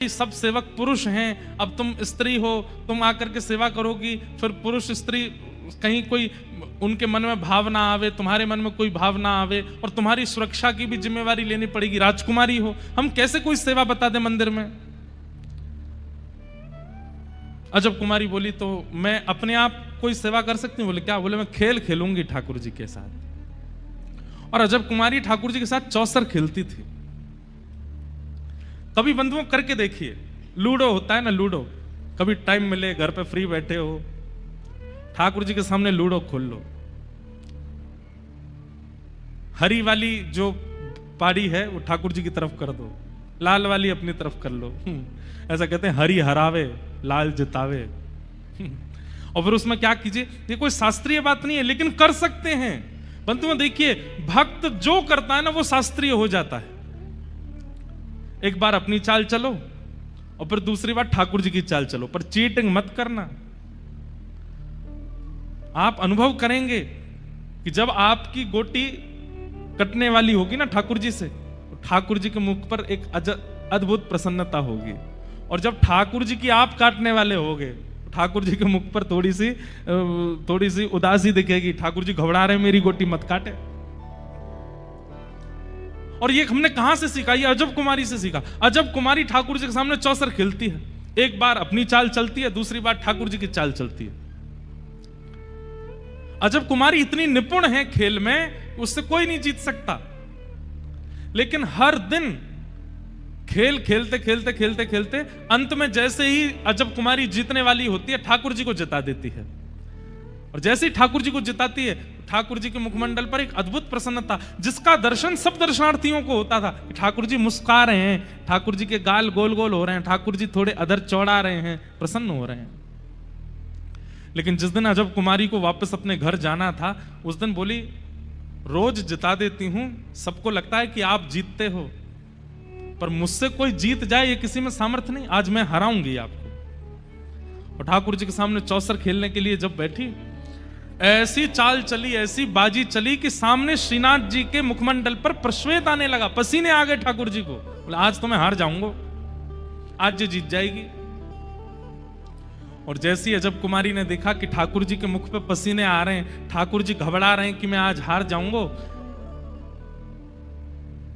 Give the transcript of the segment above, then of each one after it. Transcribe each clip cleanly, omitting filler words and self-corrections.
सब सेवक पुरुष हैं, अब तुम स्त्री हो, तुम आकर के सेवा करोगी, फिर पुरुष स्त्री कहीं कोई उनके मन में भाव ना आवे, तुम्हारे मन में कोई भाव ना आवे, और तुम्हारी सुरक्षा की भी जिम्मेवारी लेनी पड़ेगी, राजकुमारी हो, हम कैसे कोई सेवा बता दें मंदिर में। अजब कुमारी बोली तो मैं अपने आप कोई सेवा कर सकती हूँ? बोले क्या? बोले मैं खेल खेलूंगी ठाकुर जी के साथ। और अजब कुमारी ठाकुर जी के साथ चौसर खेलती थी। कभी बंधुओं करके देखिए, लूडो होता है ना, लूडो, कभी टाइम मिले, घर पे फ्री बैठे हो, ठाकुर जी के सामने लूडो खोल लो। हरी वाली जो पारी है वो ठाकुर जी की तरफ कर दो, लाल वाली अपनी तरफ कर लो। ऐसा कहते हैं हरी हरावे लाल जितावे। और फिर उसमें क्या कीजिए, ये कोई शास्त्रीय बात नहीं है, लेकिन कर सकते हैं। बंधुओं देखिए, भक्त जो करता है ना वो शास्त्रीय हो जाता है। एक बार अपनी चाल चलो और फिर दूसरी बार ठाकुर जी की चाल चलो, पर चीटिंग मत करना। आप अनुभव करेंगे कि जब आपकी गोटी कटने वाली होगी ना ठाकुर जी से, तो ठाकुर जी के मुख पर एक अद्भुत प्रसन्नता होगी, और जब ठाकुर जी की आप काटने वाले होगे, ठाकुर जी के मुख पर थोड़ी सी उदासी दिखेगी, ठाकुर जी घबरा रहे, मेरी गोटी मत काटे। और ये हमने कहां से सीखा? ये अजब कुमारी से सीखा। अजब कुमारी ठाकुर जी के सामने चौसर खेलती है, एक बार अपनी चाल चलती है, दूसरी बार ठाकुर जी की चाल चलती है। अजब कुमारी इतनी निपुण है खेल में, उससे कोई नहीं जीत सकता। लेकिन हर दिन खेल खेलते खेलते खेलते खेलते अंत में जैसे ही अजब कुमारी जीतने वाली होती है, ठाकुर जी को जिता देती है। और जैसे ही ठाकुर जी को जिताती है, ठाकुर जी के मुखमंडल पर एक अद्भुत प्रसन्नता, जिसका दर्शन सब दर्शनार्थियों को होता था। ठाकुर जी मुस्कुरा रहे हैं, ठाकुर जी के गाल गोल गोल हो रहे हैं, ठाकुर जी थोड़े अधर चौड़ा रहे हैं, प्रसन्न हो रहे हैं। लेकिन जिस दिन अजब कुमारी को वापस अपने घर जाना था, उस दिन बोली, रोज जिता देती हूं, सबको लगता है कि आप जीतते हो, पर मुझसे कोई जीत जाए ये किसी में सामर्थ्य नहीं, आज मैं हराऊंगी आपको। और ठाकुर जी के सामने चौसर खेलने के लिए जब बैठी, ऐसी चाल चली, ऐसी बाजी चली कि सामने श्रीनाथ जी के मुखमंडल पर प्रश्वेत आने लगा, पसीने आ गए ठाकुर जी को। बोले आज तो मैं हार जाऊंगा, आज ये जीत जाएगी। और जैसी अजब कुमारी ने देखा कि ठाकुर जी के मुख पे पसीने आ रहे हैं, ठाकुर जी घबरा रहे हैं कि मैं आज हार जाऊंगा,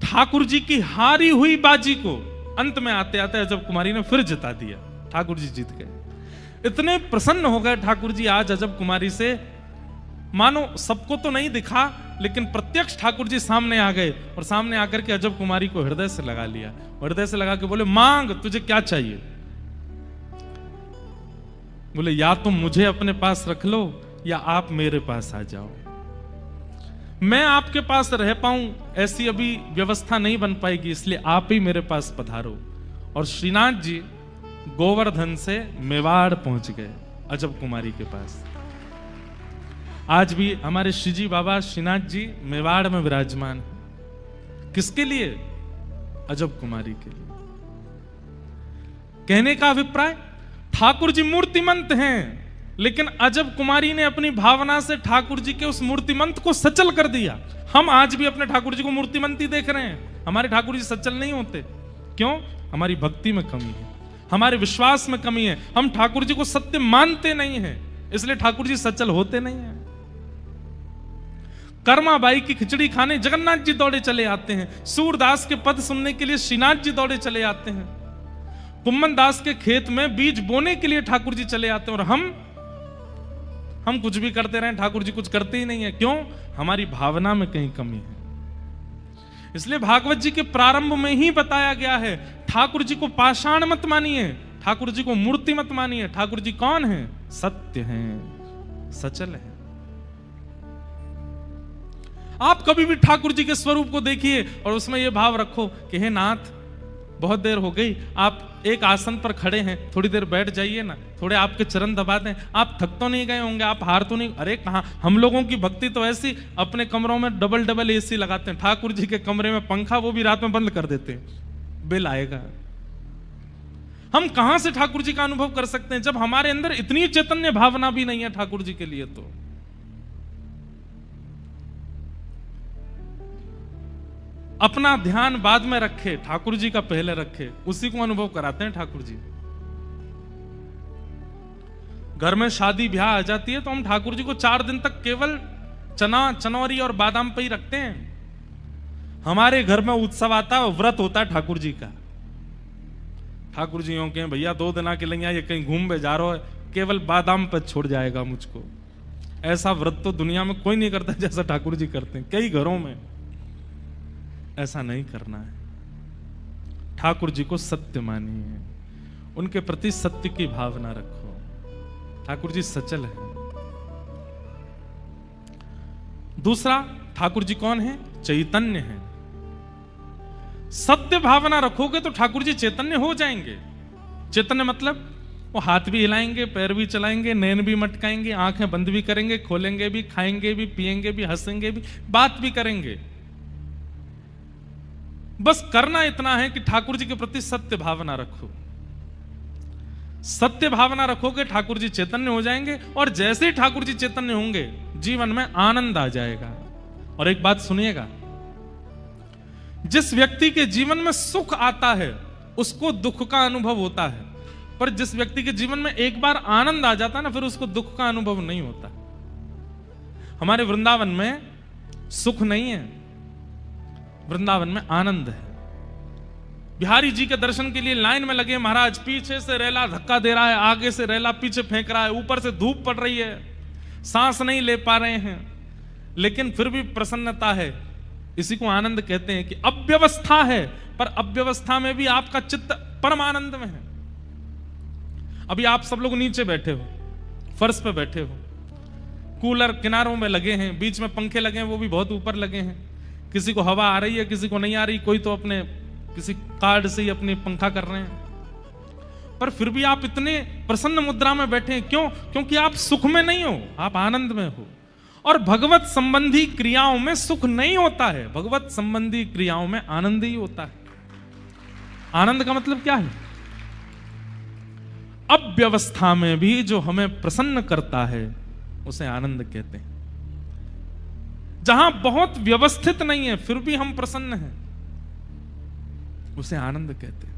ठाकुर जी की हारी हुई बाजी को अंत में आते आते अजब कुमारी ने फिर जिता दिया, ठाकुर जी जीत गए। इतने प्रसन्न हो गए ठाकुर जी आज अजब कुमारी से, मानो सबको तो नहीं दिखा, लेकिन प्रत्यक्ष ठाकुर जी सामने आ गए, और सामने आकर के अजब कुमारी को हृदय से लगा लिया। हृदय से लगा के बोले, मांग, तुझे क्या चाहिए? बोले, या तुम मुझे अपने पास रख लो, या आप मेरे पास आ जाओ। मैं आपके पास रह पाऊं ऐसी अभी व्यवस्था नहीं बन पाएगी, इसलिए आप ही मेरे पास पधारो। और श्रीनाथ जी गोवर्धन से मेवाड़ पहुंच गए अजब कुमारी के पास। आज भी हमारे श्रीजी बाबा श्रीनाथ जी मेवाड़ में विराजमान है। किसके लिए? अजब कुमारी के लिए। कहने का अभिप्राय, ठाकुर जी मूर्तिमंत हैं, लेकिन अजब कुमारी ने अपनी भावना से ठाकुर जी के उस मूर्तिमंत को सचल कर दिया। हम आज भी अपने ठाकुर जी को मूर्तिमंत ही देख रहे हैं, हमारे ठाकुर जी सचल नहीं होते। क्यों? हमारी भक्ति में कमी है, हमारे विश्वास में कमी है, हम ठाकुर जी को सत्य मानते नहीं हैं, इसलिए ठाकुर जी सचल होते नहीं हैं। कर्माबाई की खिचड़ी खाने जगन्नाथ जी दौड़े चले आते हैं, सूरदास के पद सुनने के लिए श्रीनाथ जी दौड़े चले आते हैं, कुम्मन दास के खेत में बीज बोने के लिए ठाकुर जी चले आते हैं, और हम कुछ भी करते रहे, ठाकुर जी कुछ करते ही नहीं है। क्यों? हमारी भावना में कहीं कमी है। इसलिए भागवत जी के प्रारंभ में ही बताया गया है, ठाकुर जी को पाषाण मत मानिए, ठाकुर जी को मूर्ति मत मानिए। ठाकुर जी कौन है? सत्य हैं, सचल है। आप कभी भी ठाकुर जी के स्वरूप को देखिए और उसमें यह भाव रखो कि हे नाथ, बहुत देर हो गई, आप एक आसन पर खड़े हैं, थोड़ी देर बैठ जाइए ना, थोड़े आपके चरण दबा दें, आप थक तो नहीं गए होंगे, आप हार तो नहीं। अरे कहां, हम लोगों की भक्ति तो ऐसी, अपने कमरों में डबल डबल एसी लगाते हैं, ठाकुर जी के कमरे में पंखा वो भी रात में बंद कर देते हैं, बिल आएगा। हम कहां से ठाकुर जी का अनुभव कर सकते हैं जब हमारे अंदर इतनी चैतन्य भावना भी नहीं है ठाकुर जी के लिए। तो अपना ध्यान बाद में रखे, ठाकुर जी का पहले रखे, उसी को अनुभव कराते हैं ठाकुर जी। घर में शादी ब्याह आ जाती है तो हम ठाकुर जी को 4 दिन तक केवल चना चनौरी और बादाम पे ही रखते हैं। हमारे घर में उत्सव आता है, व्रत होता है ठाकुर जी का। ठाकुर जी हो के भैया 2 दिन के लिए ये कहीं घूम में जा रहा है, केवल बादाम पर छोड़ जाएगा मुझको। ऐसा व्रत तो दुनिया में कोई नहीं करता जैसा ठाकुर जी करते हैं। कई घरों में ऐसा नहीं करना है। ठाकुर जी को सत्य मानिए, उनके प्रति सत्य की भावना रखो। ठाकुर जी सचल है। दूसरा, ठाकुर जी कौन है? चैतन्य है। सत्य भावना रखोगे तो ठाकुर जी चैतन्य हो जाएंगे। चैतन्य मतलब वो हाथ भी हिलाएंगे, पैर भी चलाएंगे, नैन भी मटकाएंगे, आंखें बंद भी करेंगे, खोलेंगे भी, खाएंगे भी, पिएंगे भी, हंसेंगे भी, बात भी करेंगे। बस करना इतना है कि ठाकुर जी के प्रति सत्य भावना रखो। सत्य भावना रखोगे ठाकुर जी चैतन्य हो जाएंगे, और जैसे ही ठाकुर जी चैतन्य होंगे जीवन में आनंद आ जाएगा। और एक बात सुनिएगा, जिस व्यक्ति के जीवन में सुख आता है उसको दुख का अनुभव होता है, पर जिस व्यक्ति के जीवन में एक बार आनंद आ जाता है ना, फिर उसको दुख का अनुभव नहीं होता। हमारे वृंदावन में सुख नहीं है, वृंदावन में आनंद है। बिहारी जी के दर्शन के लिए लाइन में लगे महाराज, पीछे से रेला धक्का दे रहा है, आगे से रेला पीछे फेंक रहा है, ऊपर से धूप पड़ रही है, सांस नहीं ले पा रहे हैं, लेकिन फिर भी प्रसन्नता है। इसी को आनंद कहते हैं कि अव्यवस्था है, पर अव्यवस्था में भी आपका चित्त परम आनंद में है। अभी आप सब लोग नीचे बैठे हो, फर्श पे बैठे हो, कूलर किनारों में लगे हैं, बीच में पंखे लगे हैं, वो भी बहुत ऊपर लगे हैं। किसी को हवा आ रही है, किसी को नहीं आ रही, कोई तो अपने किसी कार्ड से ही अपने पंखा कर रहे हैं, पर फिर भी आप इतने प्रसन्न मुद्रा में बैठे हैं। क्यों? क्योंकि आप सुख में नहीं हो, आप आनंद में हो। और भगवत संबंधी क्रियाओं में सुख नहीं होता है, भगवत संबंधी क्रियाओं में आनंद ही होता है। आनंद का मतलब क्या है? अव्यवस्था में भी जो हमें प्रसन्न करता है उसे आनंद कहते हैं। जहां बहुत व्यवस्थित नहीं है फिर भी हम प्रसन्न हैं, उसे आनंद कहते हैं।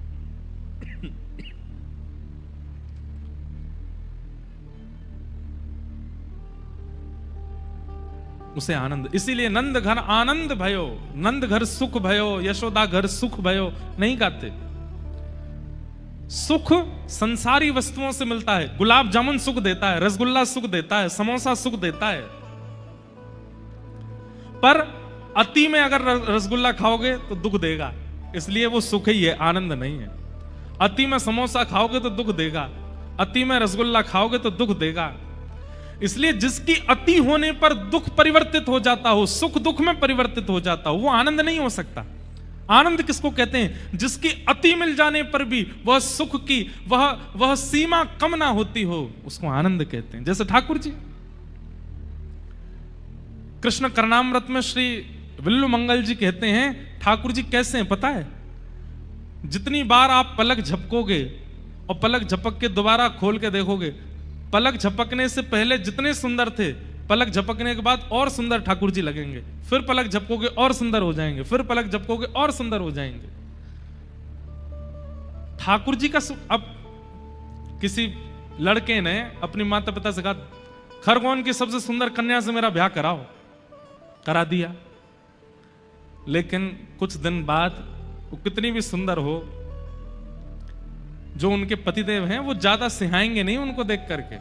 उसे आनंद। इसीलिए नंद घर आनंद भयो, नंद घर सुख भयो, यशोदा घर सुख भयो नहीं गाते। सुख संसारी वस्तुओं से मिलता है। गुलाब जामुन सुख देता है, रसगुल्ला सुख देता है, समोसा सुख देता है, पर अति में अगर रसगुल्ला खाओगे तो दुख देगा, इसलिए वो सुख ही है, आनंद नहीं है। अति में समोसा खाओगे तो दुख देगा, अति में रसगुल्ला खाओगे तो दुख देगा। इसलिए जिसकी अति होने पर दुख परिवर्तित हो जाता हो, सुख दुख में परिवर्तित हो जाता हो, वो आनंद नहीं हो सकता। आनंद किसको कहते हैं? जिसकी अति मिल जाने पर भी वह सुख की वह सीमा कम ना होती हो, उसको आनंद कहते हैं। जैसे ठाकुर जी कृष्ण करनामृत में श्री विल्लु मंगल जी कहते हैं ठाकुर जी कैसे हैं पता है? जितनी बार आप पलक झपकोगे और पलक झपक के दोबारा खोल के देखोगे, पलक झपकने से पहले जितने सुंदर थे, पलक झपकने के बाद और सुंदर ठाकुर जी लगेंगे, फिर पलक झपकोगे और सुंदर हो जाएंगे, फिर पलक झपकोगे और सुंदर हो जाएंगे। ठाकुर जी का अब किसी लड़के ने अपनी माता पिता से कहा खरगोन की सबसे सुंदर कन्या से मेरा ब्याह कराओ, करा दिया। लेकिन कुछ दिन बाद वो कितनी भी सुंदर हो, जो उनके पतिदेव हैं वो ज्यादा सिहाएंगे नहीं उनको देख करके।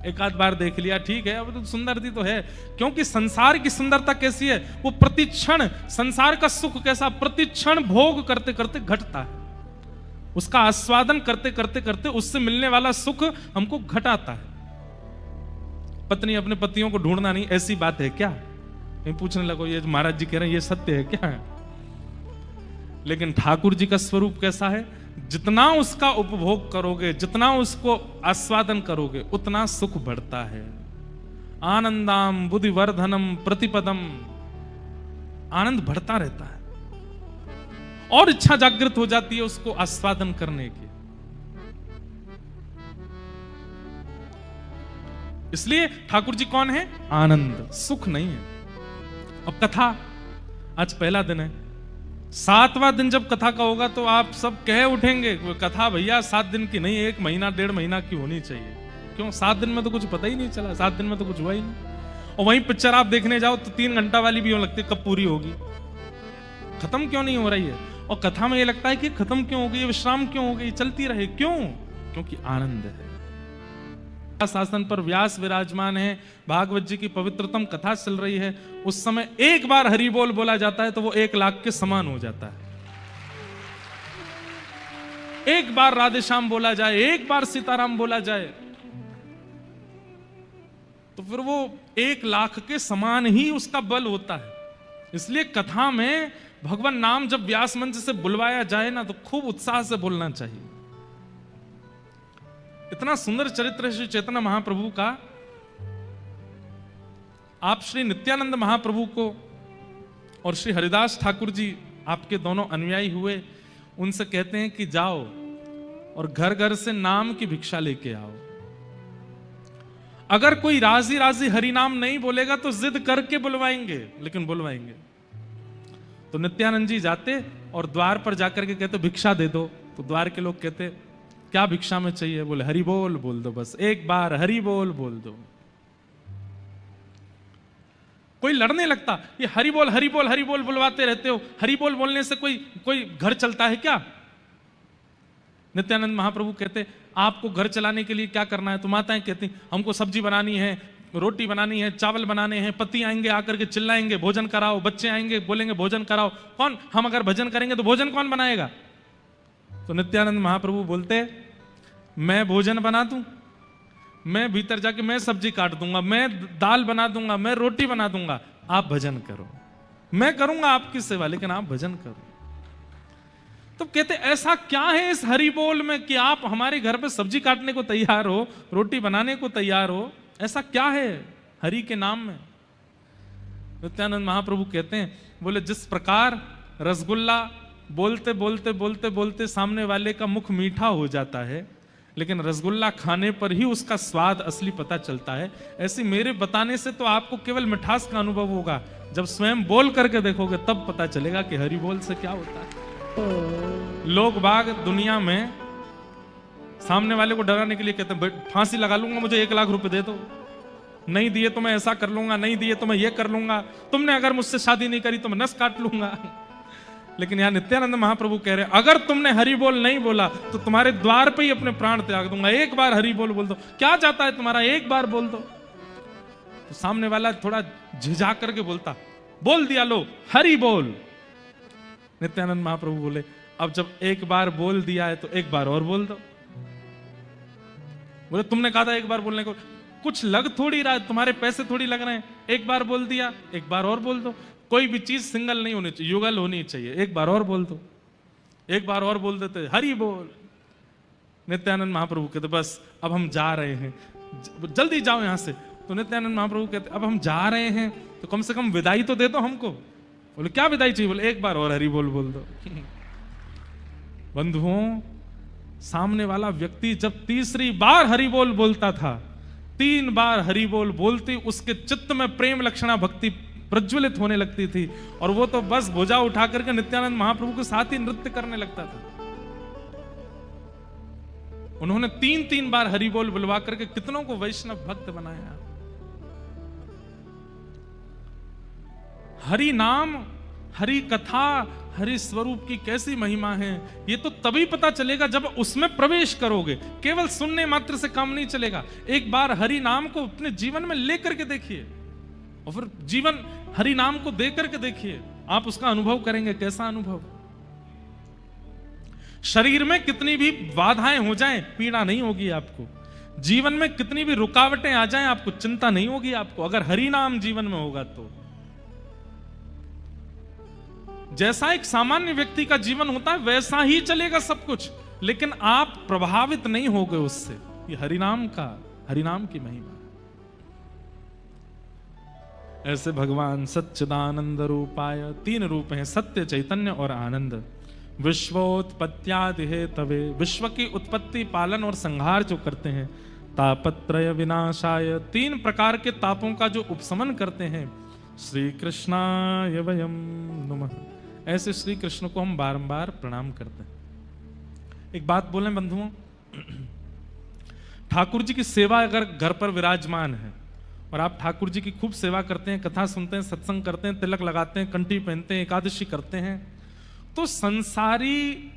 एक आध बार देख लिया ठीक है, अब तो सुंदर थी तो है, क्योंकि संसार की सुंदरता कैसी है, वो प्रतिक्षण, संसार का सुख कैसा, प्रतिक्षण भोग करते करते घटता है, उसका आस्वादन करते करते करते उससे मिलने वाला सुख हमको घटाता है। पत्नी अपने पतियों को ढूंढना नहीं, ऐसी बात है क्या? कहीं पूछने लगो ये महाराज जी कह रहे हैं ये सत्य है क्या है? लेकिन ठाकुर जी का स्वरूप कैसा है? जितना उसका उपभोग करोगे, जितना उसको आस्वादन करोगे, उतना सुख बढ़ता है। आनंदाम बुद्धिवर्धनम प्रतिपदम, आनंद बढ़ता रहता है और इच्छा जागृत हो जाती है उसको आस्वादन करने की। इसलिए ठाकुर जी कौन है? आनंद, सुख नहीं है। अब कथा, आज पहला दिन है, 7वां दिन जब कथा का होगा तो आप सब कह उठेंगे कथा भैया 7 दिन की नहीं, 1 महीना 1.5 महीना की होनी चाहिए। क्यों? 7 दिन में तो कुछ पता ही नहीं चला, 7 दिन में तो कुछ हुआ ही नहीं। और वहीं पिक्चर आप देखने जाओ तो 3 घंटा वाली भी लगती है, कब पूरी होगी, खत्म क्यों नहीं हो रही है। और कथा में ये लगता है कि खत्म क्यों हो गई, विश्राम क्यों हो गई, चलती रहे, क्यों? क्योंकि आनंद है। शासन पर व्यास विराजमान है, भागवत जी की पवित्रतम कथा चल रही है, उस समय एक बार हरि बोल बोला जाता है तो वो 1 लाख के समान हो जाता है। एक बार राधे श्याम बोला जाए, एक बार सीताराम बोला जाए तो फिर वो 1 लाख के समान ही उसका बल होता है। इसलिए कथा में भगवान नाम जब व्यास मंच से बुलवाया जाए ना तो खूब उत्साह से बोलना चाहिए। इतना सुंदर चरित्र श्री चैतन्य महाप्रभु का। आप श्री नित्यानंद महाप्रभु को और श्री हरिदास ठाकुर जी आपके दोनों अनुयायी हुए, उनसे कहते हैं कि जाओ और घर घर से नाम की भिक्षा लेके आओ। अगर कोई राजी राजी हरि नाम नहीं बोलेगा तो जिद करके बुलवाएंगे, लेकिन बुलवाएंगे। तो नित्यानंद जी जाते और द्वार पर जाकर के कहते भिक्षा दे दो। तो द्वार के लोग कहते क्या भिक्षा में चाहिए? बोले हरि बोल बोल दो, बस एक बार हरि बोल बोल दो। कोई लड़ने लगता, ये हरि बोल हरि बोल हरि बोल बुलवाते रहते हो, हरि बोल बोलने से कोई घर चलता है क्या? नित्यानंद महाप्रभु कहते आपको घर चलाने के लिए क्या करना है? तो माताएं कहती हमको सब्जी बनानी है, रोटी बनानी है, चावल बनाने हैं, पति आएंगे आकर के चिल्लाएंगे भोजन कराओ, बच्चे आएंगे बोलेंगे भोजन कराओ। कौन? हम अगर भजन करेंगे तो भोजन कौन बनाएगा? तो नित्यानंद महाप्रभु बोलते मैं भोजन बना दूं, मैं भीतर जाके मैं सब्जी काट दूंगा, मैं दाल बना दूंगा, मैं रोटी बना दूंगा, आप भजन करो। मैं करूंगा आपकी सेवा, लेकिन आप भजन करो। तो कहते ऐसा क्या है इस हरि बोल में कि आप हमारे घर पे सब्जी काटने को तैयार हो, रोटी बनाने को तैयार हो? ऐसा क्या है हरि के नाम में? नित्यानंद महाप्रभु कहते हैं, बोले जिस प्रकार रसगुल्ला बोलते बोलते बोलते बोलते सामने वाले का मुख मीठा हो जाता है, लेकिन रसगुल्ला खाने पर ही उसका स्वाद असली पता चलता है, ऐसे मेरे बताने से तो आपको केवल मिठास का अनुभव होगा, जब स्वयं बोल करके देखोगे तब पता चलेगा कि हरि बोल से क्या होता है। लोग बाग दुनिया में सामने वाले को डराने के लिए कहते हैं फांसी लगा लूंगा, मुझे 1 लाख रुपए दे दो, नहीं दिए तो मैं ऐसा कर लूंगा, नहीं दिए तो मैं ये कर लूंगा, तुमने अगर मुझसे शादी नहीं करी तो मैं नस काट लूंगा। लेकिन यहां नित्यानंद महाप्रभु कह रहे हैं अगर तुमने हरि बोल नहीं बोला तो तुम्हारे द्वार पे ही अपने प्राण त्याग दूंगा। एक बार हरि बोल बोल दो, क्या जाता है तुम्हारा, एक बार बोल दो। तो सामने वाला थोड़ा झिझा करके बोलता, बोल दिया लो हरि बोल। नित्यानंद महाप्रभु बोले अब जब एक बार बोल दिया है तो एक बार और बोल दो। बोले तुमने कहा था एक बार बोलने को, कुछ लग थोड़ी रहा है, तुम्हारे पैसे थोड़ी लग रहे हैं, एक बार बोल दिया एक बार और बोल दो। कोई भी चीज सिंगल नहीं होनी चाहिए, युगल होनी चाहिए, एक बार और बोल दो। एक बार और बोल देते हरि बोल। नित्यानंद महाप्रभु कहते बस अब हम जा रहे हैं, जल्दी जाओ यहां से। तो नित्यानंद महाप्रभु कहते अब हम जा रहे हैं तो कम से कम विदाई तो दे दो हमको। बोले क्या विदाई चाहिए? बोले एक बार और हरि बोल बोल दो। बंधुओं, सामने वाला व्यक्ति जब तीसरी बार हरि बोल बोलता था, 3 बार हरि बोल बोलती उसके चित्त में प्रेम लक्षणा भक्ति प्रज्वलित होने लगती थी और वो तो बस भुजा उठा करके नित्यानंद महाप्रभु के साथ ही नृत्य करने लगता था। उन्होंने 3-3 बार हरि बोल बुलवा करके कितनों को वैष्णव भक्त बनाया। हरि नाम, हरि कथा, हरि स्वरूप की कैसी महिमा है, ये तो तभी पता चलेगा जब उसमें प्रवेश करोगे। केवल सुनने मात्र से काम नहीं चलेगा, एक बार हरि नाम को अपने जीवन में लेकर के देखिए और फिर जीवन हरि नाम को दे करके देखिए, आप उसका अनुभव करेंगे। कैसा अनुभव? शरीर में कितनी भी बाधाएं हो जाएं, पीड़ा नहीं होगी आपको। जीवन में कितनी भी रुकावटें आ जाएं, आपको चिंता नहीं होगी आपको, अगर हरि नाम जीवन में होगा तो। जैसा एक सामान्य व्यक्ति का जीवन होता है वैसा ही चलेगा सब कुछ, लेकिन आप प्रभावित नहीं होगे उससे। ये हरिनाम की महिमा। ऐसे भगवान सच्चिदानंद रूपाय, 3 रूप हैं, सत्य, चैतन्य और आनंद। विश्वोत्पत्त्यादि हेतवे, विश्व की उत्पत्ति, पालन और संहार जो करते हैं। तापत्रय विनाशाय, 3 प्रकार के तापों का जो उपशमन करते हैं। श्री कृष्णाय वयम नमः, ऐसे श्री कृष्ण को हम बारंबार प्रणाम करते हैं। एक बात बोलें बंधुओं, ठाकुर जी की सेवा अगर घर पर विराजमान है और आप ठाकुर जी की खूब सेवा करते हैं, कथा सुनते हैं, सत्संग करते हैं, तिलक लगाते हैं, कंठी पहनते हैं, एकादशी करते हैं, तो संसारी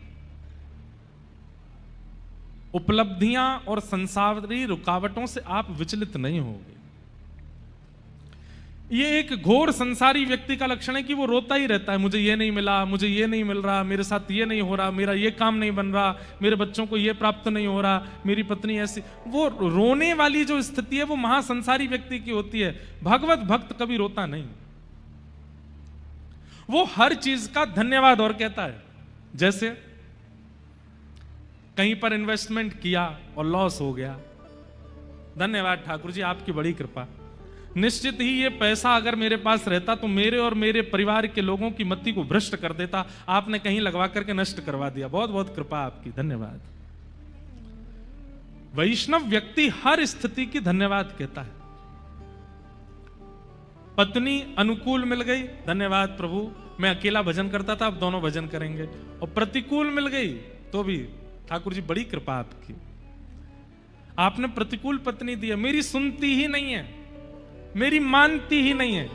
उपलब्धियां और संसारी रुकावटों से आप विचलित नहीं होंगे। ये एक घोर संसारी व्यक्ति का लक्षण है कि वो रोता ही रहता है, मुझे ये नहीं मिला, मुझे ये नहीं मिल रहा, मेरे साथ ये नहीं हो रहा, मेरा ये काम नहीं बन रहा, मेरे बच्चों को ये प्राप्त नहीं हो रहा, मेरी पत्नी ऐसी। वो रोने वाली जो स्थिति है वो महासंसारी व्यक्ति की होती है। भगवत भक्त कभी रोता नहीं, वो हर चीज का धन्यवाद और कहता है। जैसे कहीं पर इन्वेस्टमेंट किया और लॉस हो गया, धन्यवाद ठाकुर जी, आपकी बड़ी कृपा। निश्चित ही ये पैसा अगर मेरे पास रहता तो मेरे और मेरे परिवार के लोगों की मति को भ्रष्ट कर देता, आपने कहीं लगवा करके नष्ट करवा दिया, बहुत बहुत कृपा आपकी, धन्यवाद। वैष्णव व्यक्ति हर स्थिति की धन्यवाद कहता है। पत्नी अनुकूल मिल गई, धन्यवाद प्रभु, मैं अकेला भजन करता था, अब दोनों भजन करेंगे। और प्रतिकूल मिल गई तो भी ठाकुर जी बड़ी कृपा आपकी, आपने प्रतिकूल पत्नी दी है, मेरी सुनती ही नहीं है, मेरी मानती ही नहीं है,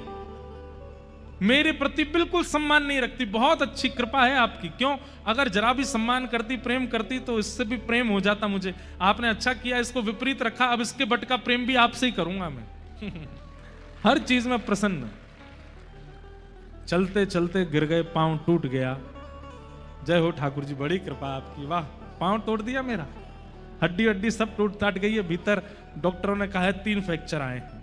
मेरे प्रति बिल्कुल सम्मान नहीं रखती, बहुत अच्छी कृपा है आपकी। क्यों? अगर जरा भी सम्मान करती, प्रेम करती तो इससे भी प्रेम हो जाता मुझे। आपने अच्छा किया, इसको विपरीत रखा, अब इसके बट का प्रेम भी आपसे ही करूंगा मैं। हर चीज में प्रसन्न। चलते चलते गिर गए, पांव टूट गया, जय हो ठाकुर जी, बड़ी कृपा आपकी, वाह, पांव तोड़ दिया मेरा, हड्डी हड्डी सब टूट टाट गई है भीतर, डॉक्टरों ने कहा है 3 फ्रैक्चर आए हैं।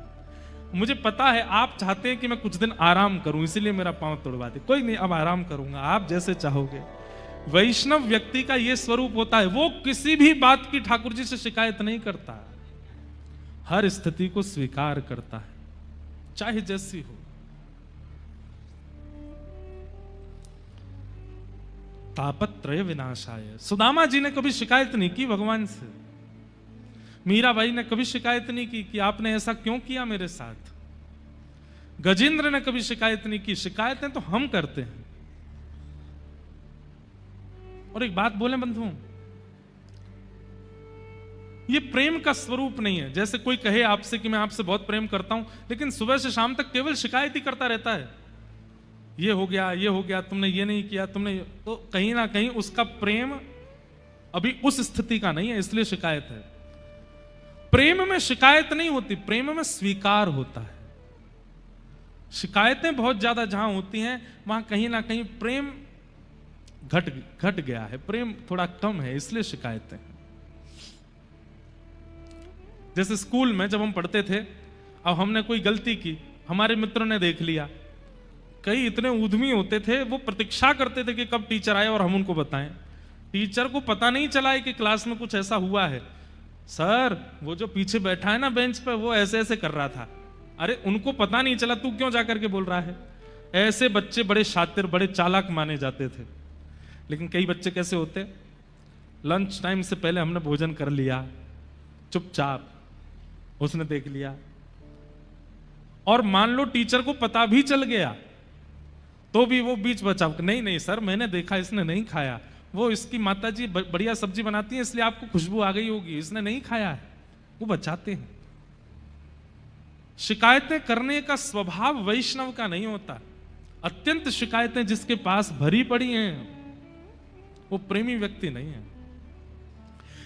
मुझे पता है आप चाहते हैं कि मैं कुछ दिन आराम करूं, इसीलिए मेरा पांव तोड़वा दे। कोई नहीं, अब आराम करूंगा, आप जैसे चाहोगे। वैष्णव व्यक्ति का यह स्वरूप होता है, वो किसी भी बात की ठाकुर जी से शिकायत नहीं करता, हर स्थिति को स्वीकार करता है, चाहे जैसी हो। तापत्रय विनाशाय, सुदामा जी ने कभी शिकायत नहीं की भगवान से, मीराबाई ने कभी शिकायत नहीं की कि आपने ऐसा क्यों किया मेरे साथ, गजेंद्र ने कभी शिकायत नहीं की। शिकायतें तो हम करते हैं। और एक बात बोले बंधुओं, ये प्रेम का स्वरूप नहीं है। जैसे कोई कहे आपसे कि मैं आपसे बहुत प्रेम करता हूं, लेकिन सुबह से शाम तक केवल शिकायत ही करता रहता है, ये हो गया, ये हो गया, तुमने ये नहीं किया, तुमने, तो कहीं ना कहीं उसका प्रेम अभी उस स्थिति का नहीं है, इसलिए शिकायत है। प्रेम में शिकायत नहीं होती, प्रेम में स्वीकार होता है। शिकायतें बहुत ज्यादा जहां होती हैं वहां कहीं ना कहीं प्रेम घट गया है, प्रेम थोड़ा कम है, इसलिए शिकायतें। जैसे स्कूल में जब हम पढ़ते थे, अब हमने कोई गलती की, हमारे मित्रों ने देख लिया, कई इतने उद्यमी होते थे, वो प्रतीक्षा करते थे कि कब टीचर आए और हम उनको बताएं। टीचर को पता नहीं चला है कि क्लास में कुछ ऐसा हुआ है, सर वो जो पीछे बैठा है ना बेंच पे, वो ऐसे ऐसे कर रहा था। अरे उनको पता नहीं चला, तू क्यों जाकर के बोल रहा है? ऐसे बच्चे बड़े शातिर, बड़े चालाक माने जाते थे। लेकिन कई बच्चे कैसे होते, लंच टाइम से पहले हमने भोजन कर लिया, चुपचाप, उसने देख लिया, और मान लो टीचर को पता भी चल गया तो भी वो बीच बचाव, नहीं नहीं सर मैंने देखा, इसने नहीं खाया, वो इसकी माताजी बढ़िया सब्जी बनाती है इसलिए आपको खुशबू आ गई होगी, इसने नहीं खाया है, वो बचाते हैं। शिकायतें करने का स्वभाव वैष्णव का नहीं होता। अत्यंत शिकायतें जिसके पास भरी पड़ी हैं वो प्रेमी व्यक्ति नहीं है।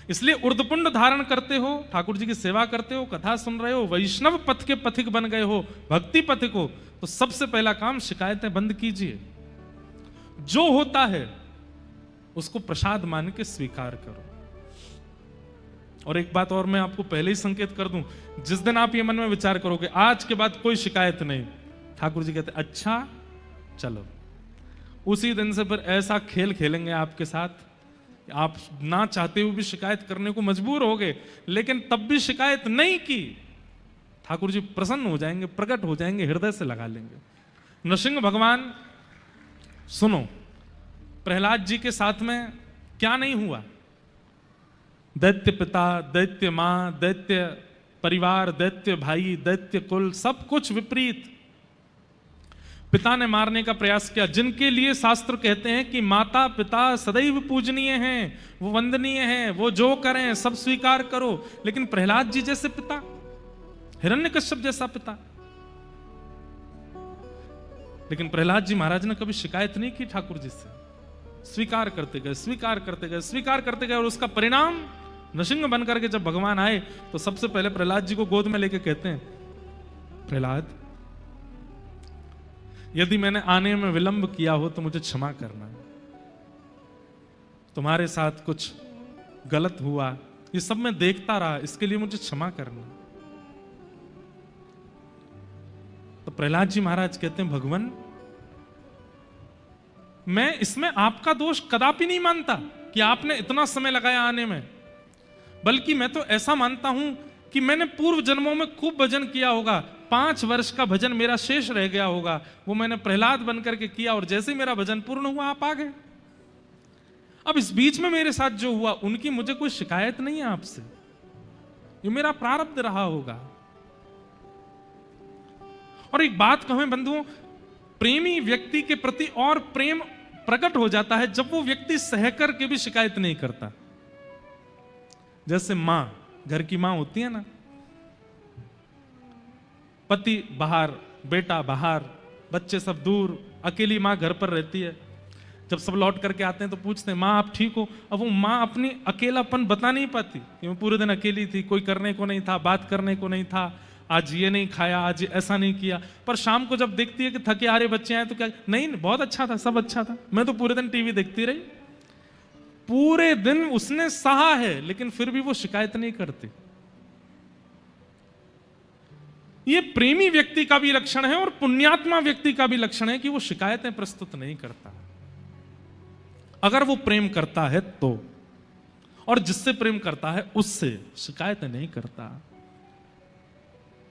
इसलिए उर्दपुंड धारण करते हो, ठाकुर जी की सेवा करते हो, कथा सुन रहे हो, वैष्णव पथ के पथिक बन गए हो, भक्ति पथिक हो, तो सबसे पहला काम शिकायतें बंद कीजिए। जो होता है उसको प्रसाद मान के स्वीकार करो। और एक बात और मैं आपको पहले ही संकेत कर दूं, जिस दिन आप ये मन में विचार करोगे आज के बाद कोई शिकायत नहीं, ठाकुर जी कहते अच्छा चलो, उसी दिन से फिर ऐसा खेल खेलेंगे आपके साथ, आप ना चाहते हुए भी शिकायत करने को मजबूर हो गए, लेकिन तब भी शिकायत नहीं की, ठाकुर जी प्रसन्न हो जाएंगे, प्रकट हो जाएंगे, हृदय से लगा लेंगे। नृसिंह भगवान, सुनो, प्रहलाद जी के साथ में क्या नहीं हुआ, दैत्य पिता, दैत्य मां, दैत्य परिवार, दैत्य भाई, दैत्य कुल, सब कुछ विपरीत। पिता ने मारने का प्रयास किया, जिनके लिए शास्त्र कहते हैं कि माता पिता सदैव पूजनीय हैं, वो वंदनीय हैं, वो जो करें सब स्वीकार करो। लेकिन प्रहलाद जी जैसे पिता, हिरण्यकश्यप जैसा पिता। लेकिन प्रहलाद जी महाराज ने कभी शिकायत नहीं की ठाकुर जी से, स्वीकार करते गए, स्वीकार करते गए, स्वीकार करते गए। और उसका परिणाम नृसिंह बनकर के जब भगवान आए तो सबसे पहले प्रहलाद जी को गोद में लेके कहते हैं, प्रहलाद यदि मैंने आने में विलंब किया हो तो मुझे क्षमा करना, तुम्हारे साथ कुछ गलत हुआ, ये सब मैं देखता रहा, इसके लिए मुझे क्षमा करना। तो प्रहलाद जी महाराज कहते हैं, भगवान मैं इसमें आपका दोष कदापि नहीं मानता कि आपने इतना समय लगाया आने में, बल्कि मैं तो ऐसा मानता हूं कि मैंने पूर्व जन्मों में खूब भजन किया होगा, 5 वर्ष का भजन मेरा शेष रह गया होगा, वो मैंने प्रहलाद बनकर के किया, और जैसे ही मेरा भजन पूर्ण हुआ आप आ गए। अब इस बीच में मेरे साथ जो हुआ उनकी मुझे कोई शिकायत नहीं है आपसे, ये मेरा प्रारब्ध रहा होगा। और एक बात कहें बंधुओं, प्रेमी व्यक्ति के प्रति और प्रेम प्रकट हो जाता है जब वो व्यक्ति सह करके भी शिकायत नहीं करता। जैसे मां, घर की मां होती है ना, पति बाहर, बेटा बाहर, बच्चे सब दूर, अकेली मां घर पर रहती है। जब सब लौट करके आते हैं तो पूछते हैं, मां आप ठीक हो? अब वो मां अपनी अकेलापन बता नहीं पाती कि मैं पूरे दिन अकेली थी, कोई करने को नहीं था, बात करने को नहीं था, आज ये नहीं खाया, आज ऐसा नहीं किया। पर शाम को जब देखती है कि थके हारे बच्चे आए तो क्या, नहीं बहुत अच्छा था, सब अच्छा था, मैं तो पूरे दिन टीवी देखती रही। पूरे दिन उसने सहा है लेकिन फिर भी वो शिकायत नहीं करती। ये प्रेमी व्यक्ति का भी लक्षण है और पुण्यात्मा व्यक्ति का भी लक्षण है कि वो शिकायतें प्रस्तुत नहीं करता, अगर वो प्रेम करता है तो, और जिससे प्रेम करता है उससे शिकायतें नहीं करता।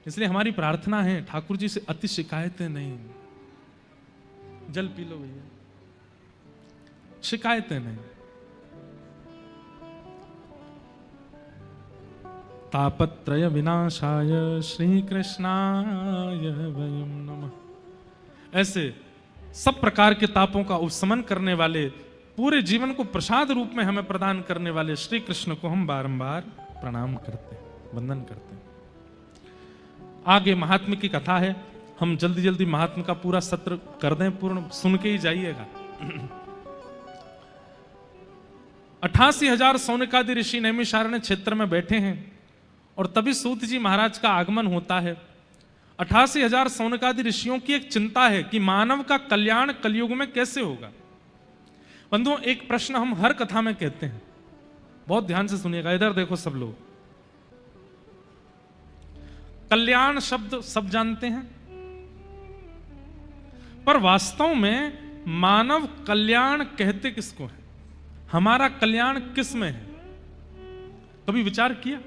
इसलिए हमारी प्रार्थना है, ठाकुर जी से अति शिकायतें नहीं। जल पी लो भैया, शिकायतें नहीं। तापत्रय विनाशाय श्री कृष्णाय वयं नमः। ऐसे सब प्रकार के तापों का उपशमन करने वाले, पूरे जीवन को प्रसाद रूप में हमें प्रदान करने वाले श्री कृष्ण को हम बारंबार प्रणाम करते हैं, वंदन करते हैं। आगे महात्म्य की कथा है, हम जल्दी जल्दी महात्म्य का पूरा सत्र कर दें पूर्ण, सुन के ही जाइएगा। 88,000 सौनकादि ऋषि नैमिषारण्य क्षेत्र में बैठे हैं और तभी सूत जी महाराज का आगमन होता है। 88,000 सौनकादि ऋषियों की एक चिंता है कि मानव का कल्याण कलयुग में कैसे होगा। बंधुओं, एक प्रश्न हम हर कथा में कहते हैं, बहुत ध्यान से सुनिएगा, इधर देखो सब लोग। कल्याण शब्द सब जानते हैं, पर वास्तव में मानव कल्याण कहते किसको है? हमारा कल्याण किस में है? कभी विचार किया?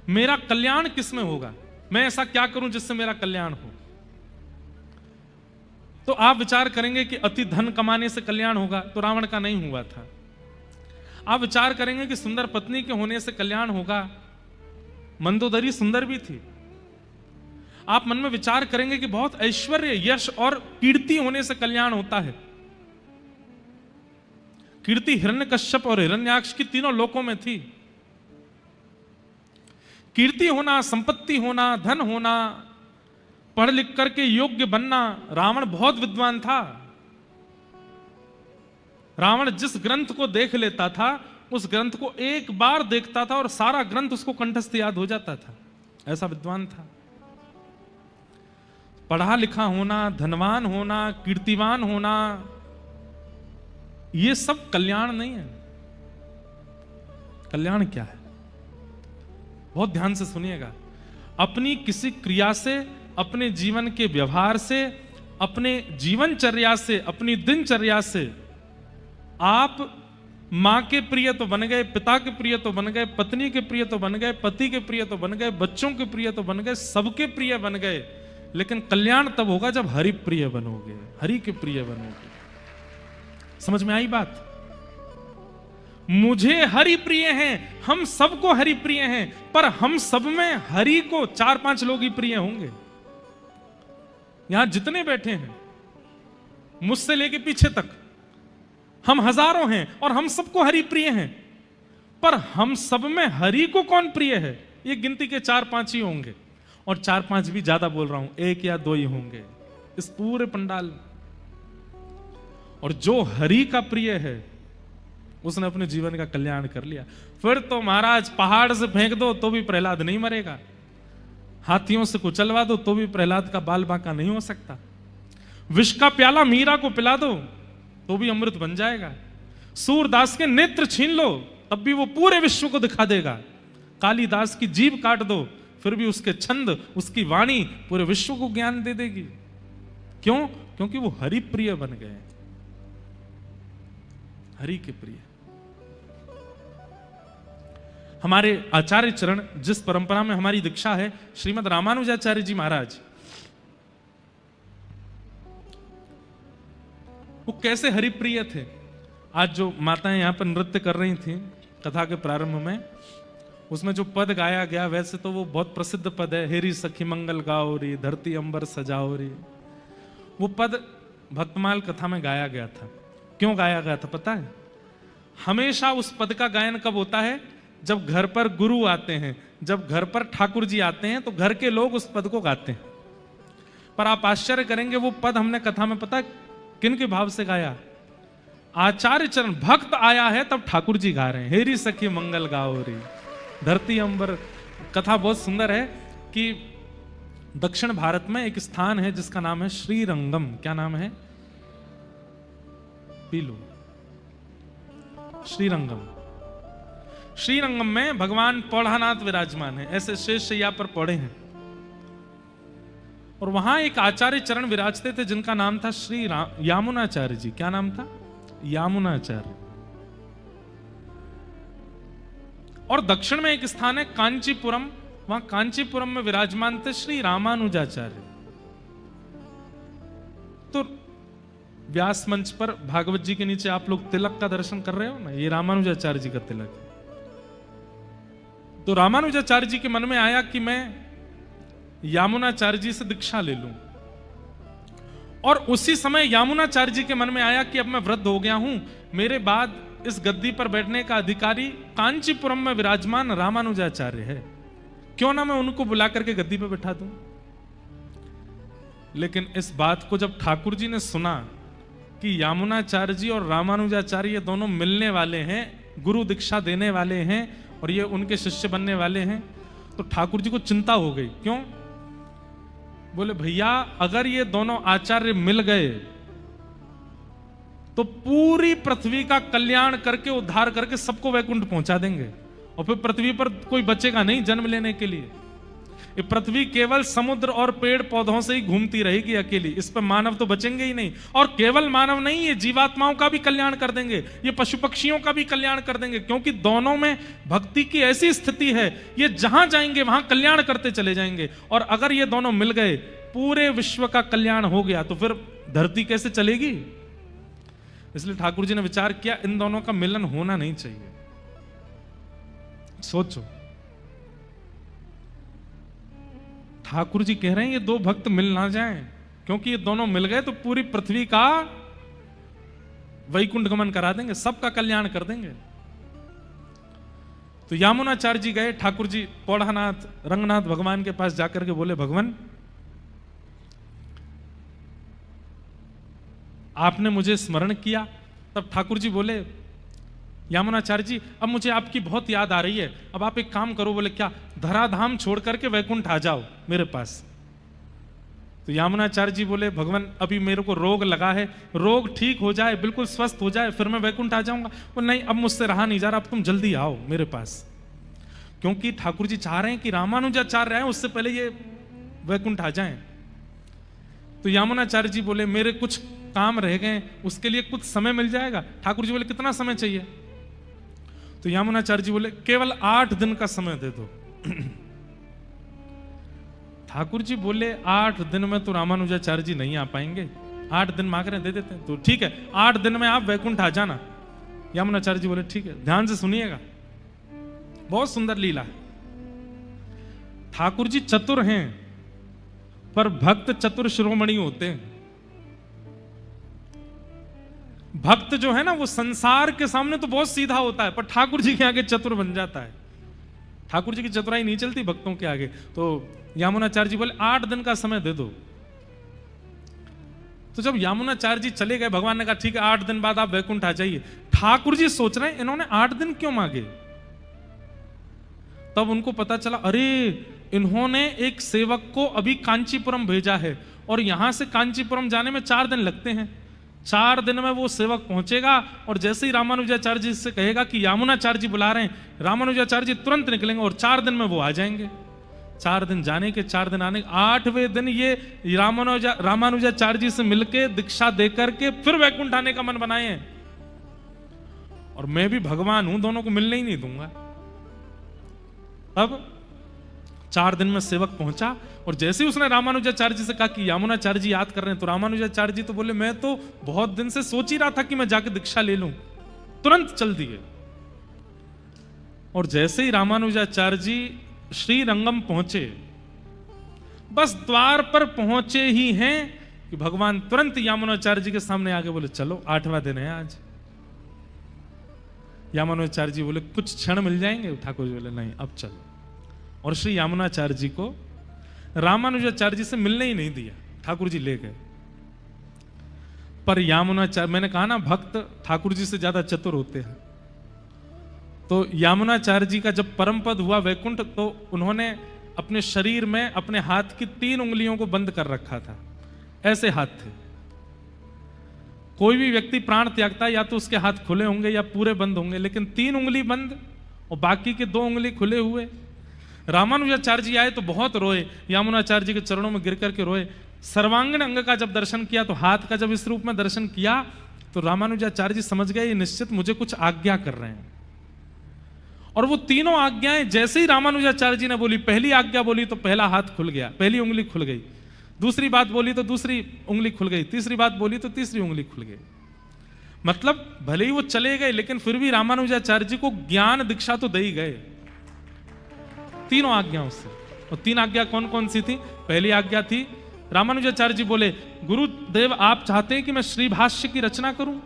मेरा कल्याण किस में होगा? मैं ऐसा क्या करूं जिससे मेरा कल्याण हो? तो आप विचार करेंगे कि अति धन कमाने से कल्याण होगा, तो रावण का नहीं हुआ था। आप विचार करेंगे कि सुंदर पत्नी के होने से कल्याण होगा, मंदोदरी सुंदर भी थी। आप मन में विचार करेंगे कि बहुत ऐश्वर्य, यश और कीर्ति होने से कल्याण होता है। कीर्ति हिरण्यकश्यप और हिरण्याक्ष की तीनों लोकों में थी। कीर्ति होना, संपत्ति होना, धन होना, पढ़ लिख करके योग्य बनना। रावण बहुत विद्वान था। रावण जिस ग्रंथ को देख लेता था, उस ग्रंथ को एक बार देखता था और सारा ग्रंथ उसको कंठस्थ याद हो जाता था, ऐसा विद्वान था। पढ़ा लिखा होना, धनवान होना, कीर्तिवान होना, ये सब कल्याण नहीं है। कल्याण क्या है? बहुत ध्यान से सुनिएगा। अपनी किसी क्रिया से, अपने जीवन के व्यवहार से, अपने जीवनचर्या से, अपनी दिनचर्या से आप मां के प्रिय तो बन गए, पिता के प्रिय तो बन गए, पत्नी के प्रिय तो बन गए, पति के प्रिय तो बन गए, बच्चों के प्रिय तो बन गए, सबके प्रिय बन गए। लेकिन कल्याण तब होगा जब हरि प्रिय बनोगे, हरि के प्रिय बनोगे। समझ में आई बात? मुझे हरि प्रिय हैं, हम सबको हरि प्रिय हैं, पर हम सब में हरि को 4-5 लोग ही प्रिय होंगे। यहां जितने बैठे हैं, मुझसे लेके पीछे तक, हम हजारों हैं और हम सबको हरि प्रिय हैं, पर हम सब में हरि को कौन प्रिय है? ये गिनती के 4-5 ही होंगे, और 4-5 भी ज्यादा बोल रहा हूं, 1 या 2 ही होंगे इस पूरे पंडाल में। और जो हरि का प्रिय है उसने अपने जीवन का कल्याण कर लिया। फिर तो महाराज पहाड़ से फेंक दो तो भी प्रहलाद नहीं मरेगा, हाथियों से कुचलवा दो तो भी प्रहलाद का बाल बांका नहीं हो सकता, विष का प्याला मीरा को पिला दो तो भी अमृत बन जाएगा, सूरदास के नेत्र छीन लो तब भी वो पूरे विश्व को दिखा देगा, कालिदास की जीभ काट दो फिर भी उसके छंद, उसकी वाणी पूरे विश्व को ज्ञान दे देगी। क्यों? क्योंकि वो हरि प्रिय बन गए, हरि के प्रिय। हमारे आचार्य चरण, जिस परंपरा में हमारी दीक्षा है, श्रीमद रामानुजाचार्य जी महाराज, वो कैसे हरिप्रिय थे। आज जो माताएं यहां पर नृत्य कर रही थी कथा के प्रारंभ में, उसमें जो पद गाया गया वैसे तो वो बहुत प्रसिद्ध पद है, हेरी सखी मंगल गाओ री, धरती अंबर सजाओ री। वो पद भक्तमाल कथा में गाया गया था। क्यों गाया गया था पता है? हमेशा उस पद का गायन कब होता है? जब घर पर गुरु आते हैं, जब घर पर ठाकुर जी आते हैं तो घर के लोग उस पद को गाते हैं। पर आप आश्चर्य करेंगे, वो पद हमने कथा में पता किन के भाव से गाया? आचार्य चरण, भक्त आया है तब ठाकुर जी गा रहे हैं, हेरी सखी मंगल गाओ री, धरती अंबर। कथा बहुत सुंदर है कि दक्षिण भारत में एक स्थान है जिसका नाम है श्रीरंगम। क्या नाम है? पीलू। श्रीरंगम। श्रीरंगम में भगवान पौढ़ानाथ विराजमान है, ऐसे शेष शैया पर पौड़े हैं। और वहां एक आचार्य चरण विराजते थे जिनका नाम था श्री यामुनाचार्य जी। क्या नाम था? यामुनाचार्य। और दक्षिण में एक स्थान है कांचीपुरम, वहां कांचीपुरम में विराजमान थे श्री रामानुजाचार्य। तो व्यास मंच पर भागवत जी के नीचे आप लोग तिलक का दर्शन कर रहे हो ना, ये रामानुजाचार्य जी का तिलक है। तो रामानुजाचार्य जी के मन में आया कि मैं यामुनाचार्य जी से दीक्षा ले लूं। और उसी समय यामुनाचार्य जी के मन में आया कि अब मैं वृद्ध हो गया हूं, मेरे बाद इस गद्दी पर बैठने का अधिकारी कांचीपुरम में विराजमान रामानुजाचार्य है, क्यों ना मैं उनको बुला करके गद्दी पर बैठा दूं। लेकिन इस बात को जब ठाकुर जी ने सुना कि यामुनाचार्य जी और रामानुजाचार्य ये दोनों मिलने वाले हैं, गुरु दीक्षा देने वाले हैं और ये उनके शिष्य बनने वाले हैं, तो ठाकुर जी को चिंता हो गई। क्यों? बोले भैया अगर ये दोनों आचार्य मिल गए तो पूरी पृथ्वी का कल्याण करके, उद्धार करके सबको वैकुंठ पहुंचा देंगे, और फिर पृथ्वी पर कोई बचेगा नहीं जन्म लेने के लिए। ये पृथ्वी केवल समुद्र और पेड़ पौधों से ही घूमती रहेगी अकेली, इस पर मानव तो बचेंगे ही नहीं। और केवल मानव नहीं, ये जीवात्माओं का भी कल्याण कर देंगे, ये पशु पक्षियों का भी कल्याण कर देंगे, क्योंकि दोनों में भक्ति की ऐसी स्थिति है, ये जहां जाएंगे वहां कल्याण करते चले जाएंगे। और अगर ये दोनों मिल गए, पूरे विश्व का कल्याण हो गया, तो फिर धरती कैसे चलेगी? इसलिए ठाकुर जी ने विचार किया इन दोनों का मिलन होना नहीं चाहिए। सोचो, ठाकुर जी कह रहे हैं ये दो भक्त मिल ना जाएं, क्योंकि ये दोनों मिल गए तो पूरी पृथ्वी का वैकुंठ गमन करा देंगे, सबका कल्याण कर देंगे। तो यामुनाचार्य जी गए, ठाकुर जी पौढ़ानाथ रंगनाथ भगवान के पास जाकर के बोले, भगवान आपने मुझे स्मरण किया। तब ठाकुर जी बोले, यामुनाचार्य जी अब मुझे आपकी बहुत याद आ रही है, अब आप एक काम करो। बोले क्या? धराधाम छोड़ करके वैकुंठ आ जाओ मेरे पास। तो यामुनाचार्य जी बोले, भगवान अभी मेरे को रोग लगा है, रोग ठीक हो जाए, बिल्कुल स्वस्थ हो जाए, फिर मैं वैकुंठ आ जाऊंगा। बोले नहीं, अब मुझसे रहा नहीं जा रहा, अब तुम जल्दी आओ मेरे पास। क्योंकि ठाकुर जी चाह रहे हैं कि रामानुजाचार्य आए उससे पहले ये वैकुंठ आ जाएं। तो यामुनाचार्य जी बोले, मेरे कुछ काम रह गए, उसके लिए कुछ समय मिल जाएगा? ठाकुर जी बोले, कितना समय चाहिए? तो यामुनाचार्य जी बोले, केवल 8 दिन का समय दे दो। ठाकुर जी बोले, 8 दिन में तो रामानुजाचार्य जी नहीं आ पाएंगे, 8 दिन मांग रहे हैं, दे देते हैं। तो ठीक है, 8 दिन में आप वैकुंठ आ जाना। यामुनाचार्य जी बोले, ठीक है। ध्यान से सुनिएगा, बहुत सुंदर लीला है। ठाकुर जी चतुर हैं, पर भक्त चतुर शिरोमणि होते हैं। भक्त जो है ना वो संसार के सामने तो बहुत सीधा होता है, पर ठाकुर जी के आगे चतुर बन जाता है। ठाकुर जी की चतुराई नहीं चलती भक्तों के आगे। तो यामुनाचार्य जी बोले 8 दिन का समय दे दो। तो जब यामुनाचार्य जी चले गए, भगवान ने कहा ठीक है 8 दिन बाद आप वैकुंठ आ जाइए। ठाकुर जी सोच रहे हैं इन्होंने 8 दिन क्यों मांगे। तब उनको पता चला अरे इन्होंने एक सेवक को अभी कांचीपुरम भेजा है और यहां से कांचीपुरम जाने में 4 दिन लगते हैं। 4 दिन में वो सेवक पहुंचेगा और जैसे ही रामानुजाचार्य जी से कहेगा कि यामुनाचार्य जी बुला रहे हैं, रामानुजाचार्य जी तुरंत निकलेंगे और 4 दिन में वो आ जाएंगे। 4 दिन जाने के 4 दिन आने के, 8वें दिन ये रामानुजाचार्य जी से मिलके दीक्षा देकर के फिर वैकुंठ आने का मन बनाए हैं। और मैं भी भगवान हूं, दोनों को मिलने ही नहीं दूंगा। अब 4 दिन में सेवक पहुंचा और जैसे ही उसने रामानुजाचार्य जी से कहा कि यामुनाचार्य जी याद कर रहे हैं, तो रामानुजाचार्य जी तो बोले मैं तो बहुत दिन से सोच ही रहा था कि मैं जाके दीक्षा ले लूं। तुरंत चल दिए। और जैसे ही रामानुजाचार्य जी श्रीरंगम पहुंचे, बस द्वार पर पहुंचे ही हैं कि भगवान तुरंत यामुनाचार्य जी के सामने आके बोले चलो 8वां दिन है आज। यामुनाचार्य जी बोले कुछ क्षण मिल जाएंगे। ठाकुर जी बोले नहीं अब चलो। और श्री यामुनाचार्य जी को रामानुजाचार्य जी से मिलने ही नहीं दिया, ठाकुर जी ले गए। पर यामुनाचार्य, मैंने कहा ना भक्त ठाकुर जी से ज्यादा चतुर होते हैं। तो यामुनाचार्य जी का जब परम पद हुआ वैकुंठ, तो उन्होंने अपने शरीर में अपने हाथ की 3 उंगलियों को बंद कर रखा था। ऐसे हाथ थे। कोई भी व्यक्ति प्राण त्यागता है या तो उसके हाथ खुले होंगे या पूरे बंद होंगे, लेकिन 3 उंगली बंद और बाकी के 2 उंगली खुले हुए। रामानुजाचार्य जी आए तो बहुत रोए, यामुनाचार्य जी के चरणों में गिर करके रोए। सर्वांगीण अंग का जब दर्शन किया, तो हाथ का जब इस रूप में दर्शन किया, तो रामानुजाचार्य जी समझ गए ये निश्चित मुझे कुछ आज्ञा कर रहे हैं। और वो तीनों आज्ञाएं जैसे ही रामानुजाचार्य जी ने बोली, पहली आज्ञा बोली तो पहला हाथ खुल गया, पहली उंगली खुल गई। दूसरी बात बोली तो दूसरी उंगली खुल गई। तीसरी बात बोली तो तीसरी उंगली खुल गई। मतलब भले ही वो चले गए, लेकिन फिर भी रामानुजाचार्य जी को ज्ञान दीक्षा तो दे ही गए तीनों आज्ञाओं से। और 3 आज्ञा कौन कौन सी थी? पहली आज्ञा थी, रामानुजाचार्य जी बोले गुरुदेव आप चाहते हैं कि मैं श्री भाष्य की रचना करूं?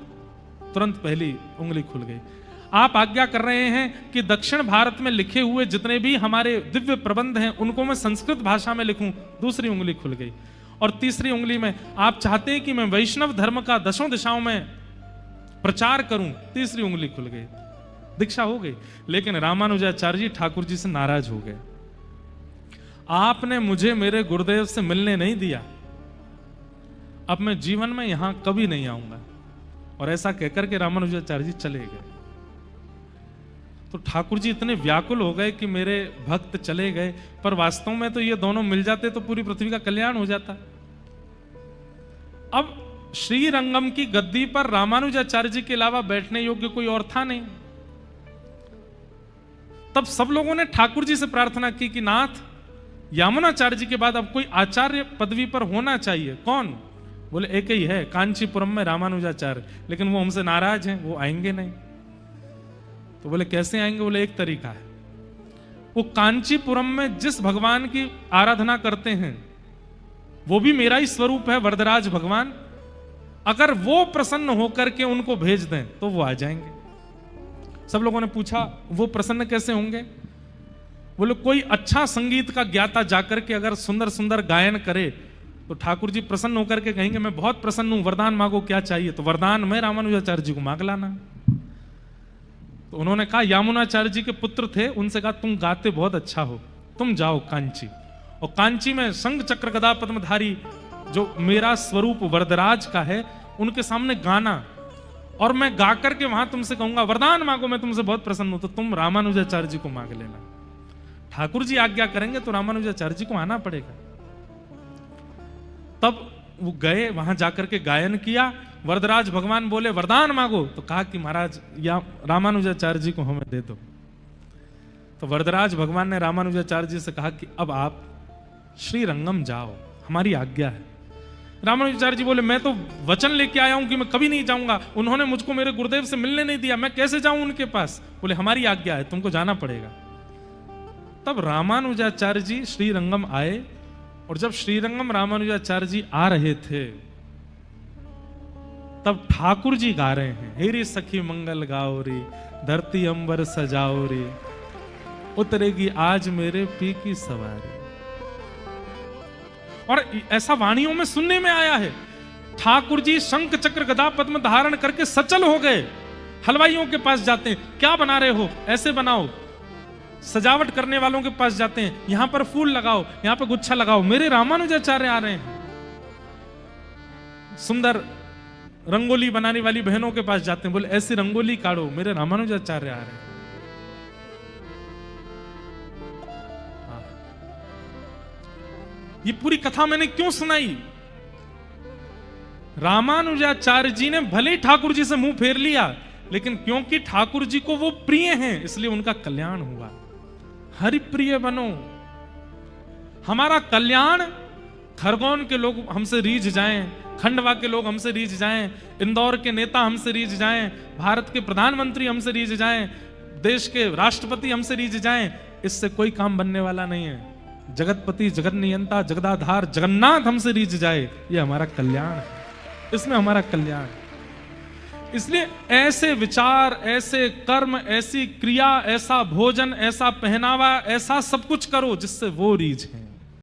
तुरंत पहली उंगली खुल गई। आप आज्ञा कर रहे हैं कि दक्षिण भारत में लिखे हुए जितने भी हमारे दिव्य प्रबंध हैं उनको मैं संस्कृत भाषा में लिखूं? दूसरी उंगली खुल गई। और तीसरी उंगली में आप चाहते हैं कि मैं वैष्णव धर्म का 10 दिशाओं में प्रचार करूं? तीसरी उंगली खुल गई। दीक्षा हो गई। लेकिन रामानुजाचार्य जी ठाकुर जी से नाराज हो गए। आपने मुझे मेरे गुरुदेव से मिलने नहीं दिया, अब मैं जीवन में यहां कभी नहीं आऊंगा। और ऐसा कहकर के रामानुजाचार्य जी चले गए। तो ठाकुर जी इतने व्याकुल हो गए कि मेरे भक्त चले गए, पर वास्तव में तो ये दोनों मिल जाते तो पूरी पृथ्वी का कल्याण हो जाता। अब श्रीरंगम की गद्दी पर रामानुजाचार्य जी के अलावा बैठने योग्य कोई और था नहीं। तब सब लोगों ने ठाकुर जी से प्रार्थना की कि नाथ, यामुनाचार्य जी के बाद अब कोई आचार्य पदवी पर होना चाहिए। कौन? बोले एक ही है, कांचीपुरम में रामानुजाचार्य, लेकिन वो हमसे नाराज हैं, वो आएंगे नहीं। तो बोले कैसे आएंगे? बोले एक तरीका है, वो कांचीपुरम में जिस भगवान की आराधना करते हैं वो भी मेरा ही स्वरूप है, वरदराज भगवान। अगर वो प्रसन्न होकर के उनको भेज दें तो वो आ जाएंगे। सब लोगों ने पूछा वो प्रसन्न कैसे होंगे? बोले कोई अच्छा संगीत का ज्ञाता जाकर के अगर सुंदर सुंदर गायन करे तो ठाकुर जी प्रसन्न होकर के कहेंगे मैं बहुत प्रसन्न हूं, वरदान मांगो क्या चाहिए? तो वरदान में रामानुजाचार्य जी को मांग लाना। तो उन्होंने कहा, यामुनाचार्य जी के पुत्र थे, उनसे कहा तुम गाते बहुत अच्छा हो, तुम जाओ कांची, और कांची में शंख चक्र गदा पद्मधारी जो मेरा स्वरूप वरदराज का है उनके सामने गाना, और मैं गा करके वहां तुमसे कहूंगा वरदान मांगो, मैं तुमसे बहुत प्रसन्न हूं। तो तुम रामानुजाचार्य जी को मांग लेना। ठाकुर जी आज्ञा करेंगे तो रामानुजाचार्य जी को आना पड़ेगा। तब वो गए, वहां जाकर के गायन किया। वरदराज भगवान बोले वरदान मांगो, तो कहा कि महाराज या रामानुजाचार्य जी को हमें दे दो। तो वरदराज भगवान ने रामानुजाचार्य जी से कहा कि अब आप श्रीरंगम जाओ, हमारी आज्ञा है। रामानुजाचार्य जी बोले मैं तो वचन लेके आया हूं कि मैं कभी नहीं जाऊंगा, उन्होंने मुझको मेरे गुरुदेव से मिलने नहीं दिया, मैं कैसे जाऊं उनके पास? बोले हमारी आज्ञा है, तुमको जाना पड़ेगा। तब रामानुजाचार्य जी श्रीरंगम आए और जब श्रीरंगम रामानुजाचार्य जी आ रहे थे तब ठाकुर जी गा रहे हैं, हेरी सखी मंगल गाओ रे, धरती अंबर सजाओ रे, उतरेगी आज मेरे पी की सवारी। और ऐसा वाणियों में सुनने में आया है, ठाकुर जी शंख चक्र गदा पद्म धारण करके सचल हो गए, हलवाइयों के पास जाते हैं, क्या बना रहे हो, ऐसे बनाओ, सजावट करने वालों के पास जाते हैं, यहां पर फूल लगाओ, यहां पर गुच्छा लगाओ, मेरे रामानुजाचार्य आ रहे हैं। सुंदर रंगोली बनाने वाली बहनों के पास जाते हैं, बोले ऐसी रंगोली काढ़ो, मेरे रामानुजाचार्य आ रहे हैं। ये पूरी कथा मैंने क्यों सुनाई? रामानुजाचार्य जी ने भले ही ठाकुर जी से मुंह फेर लिया, लेकिन क्योंकि ठाकुर जी को वो प्रिय हैं, इसलिए उनका कल्याण हुआ। हरि प्रिय बनो, हमारा कल्याण, खरगोन के लोग हमसे रीझ जाएं, खंडवा के लोग हमसे रीझ जाएं, इंदौर के नेता हमसे रीझ जाएं, भारत के प्रधानमंत्री हमसे रीझ जाएं, देश के राष्ट्रपति हमसे रीझ जाएं, इससे कोई काम बनने वाला नहीं है। जगतपति, जगत नियंता, जगदाधार जगन्नाथ हमसे रीझ जाए, ये हमारा कल्याण है, इसमें हमारा कल्याण है। इसलिए ऐसे विचार, ऐसे कर्म, ऐसी क्रिया, ऐसा भोजन, ऐसा पहनावा, ऐसा सब कुछ करो जिससे वो रीझ है।